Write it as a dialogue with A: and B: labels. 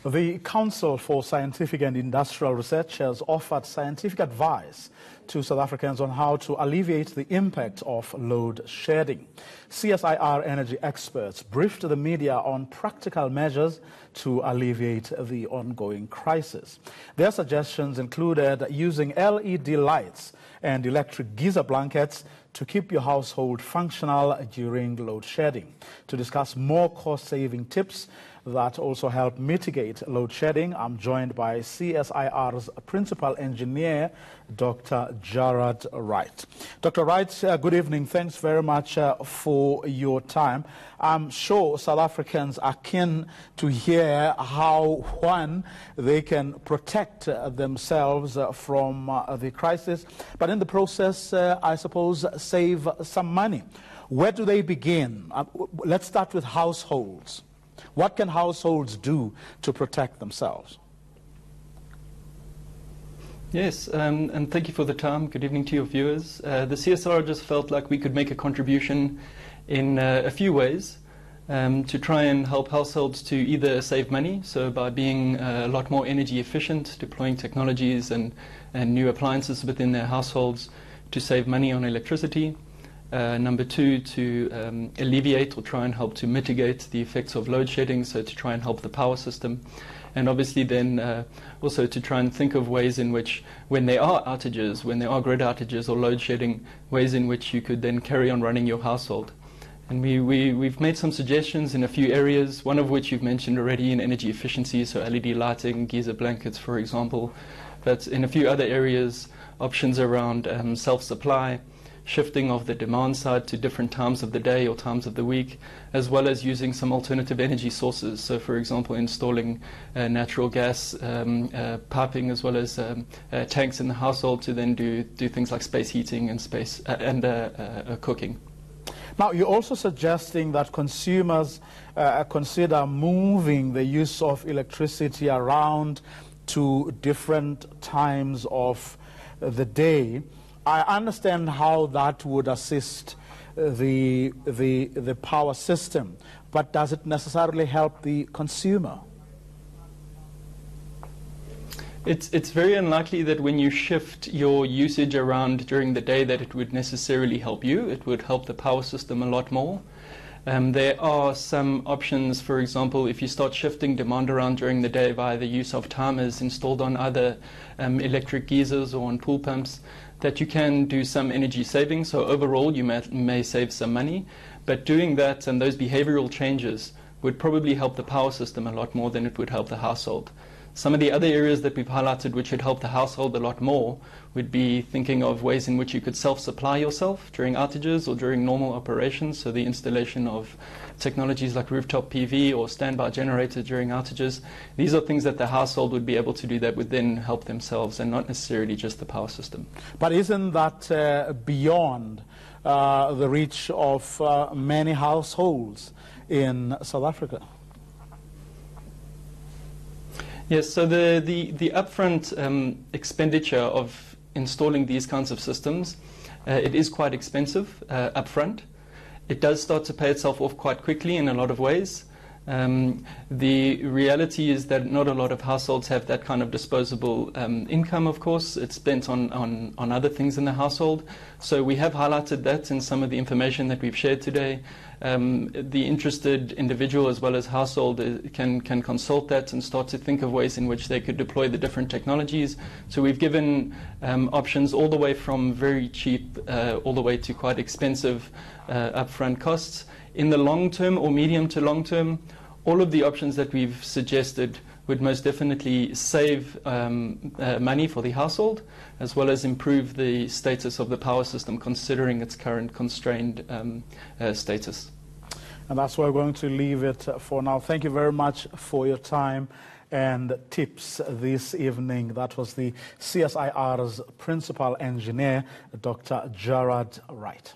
A: The Council for Scientific and Industrial Research has offered scientific advice to South Africans on how to alleviate the impact of load shedding. CSIR energy experts briefed the media on practical measures to alleviate the ongoing crisis. Their suggestions included using LED lights and electric geyser blankets to keep your household functional during load shedding. To discuss more cost-saving tips that also help mitigate load shedding, I'm joined by CSIR's Principal Engineer, Dr. Gerard Wright. Dr. Wright, good evening. Thanks very much for your time. I'm sure South Africans are keen to hear how, one, they can protect themselves from the crisis, but in the process, I suppose, save some money. Where do they begin? Let's start with households. What can households do to protect themselves?
B: Yes, and thank you for the time. Good evening to your viewers. The CSIR just felt like we could make a contribution in a few ways to try and help households to either save money, so by being a lot more energy efficient, deploying technologies and new appliances within their households to save money on electricity. Number two, to alleviate or try and help to mitigate the effects of load shedding, so to try and help the power system. And obviously then also to try and think of ways in which, when there are outages, when there are grid outages or load shedding, ways in which you could then carry on running your household. And we've made some suggestions in a few areas, one of which you've mentioned already in energy efficiency, so LED lighting, geyser blankets, for example. But in a few other areas, options around self-supply, shifting of the demand side to different times of the day or times of the week, as well as using some alternative energy sources. So, for example, installing natural gas piping, as well as tanks in the household to then do things like space heating and cooking.
A: Now, you're also suggesting that consumers consider moving the use of electricity around to different times of the day. I understand how that would assist the power system, but does it necessarily help the consumer?
B: It's very unlikely that when you shift your usage around during the day that it would necessarily help you. It would help the power system a lot more. There are some options, for example, if you start shifting demand around during the day via the use of timers installed on either electric geysers or on pool pumps, that you can do some energy saving. So overall you may save some money, but doing that and those behavioral changes would probably help the power system a lot more than it would help the household. Some of the other areas that we've highlighted which would help the household a lot more would be thinking of ways in which you could self-supply yourself during outages or during normal operations, so the installation of technologies like rooftop PV or standby generator during outages. These are things that the household would be able to do that would then help themselves and not necessarily just the power system.
A: But isn't that beyond the reach of many households in South Africa?
B: Yes, so the upfront expenditure of installing these kinds of systems, it is quite expensive upfront. It does start to pay itself off quite quickly in a lot of ways. The reality is that not a lot of households have that kind of disposable income, of course. It's spent on other things in the household. So we have highlighted that in some of the information that we've shared today. The interested individual as well as household can consult that and start to think of ways in which they could deploy the different technologies. So we've given options all the way from very cheap all the way to quite expensive upfront costs. In the long term or medium to long term, all of the options that we've suggested would most definitely save money for the household, as well as improve the status of the power system considering its current constrained status.
A: And that's where we're going to leave it for now. Thank you very much for your time and tips this evening. That was the CSIR's Principal Engineer, Dr. Gerard Wright.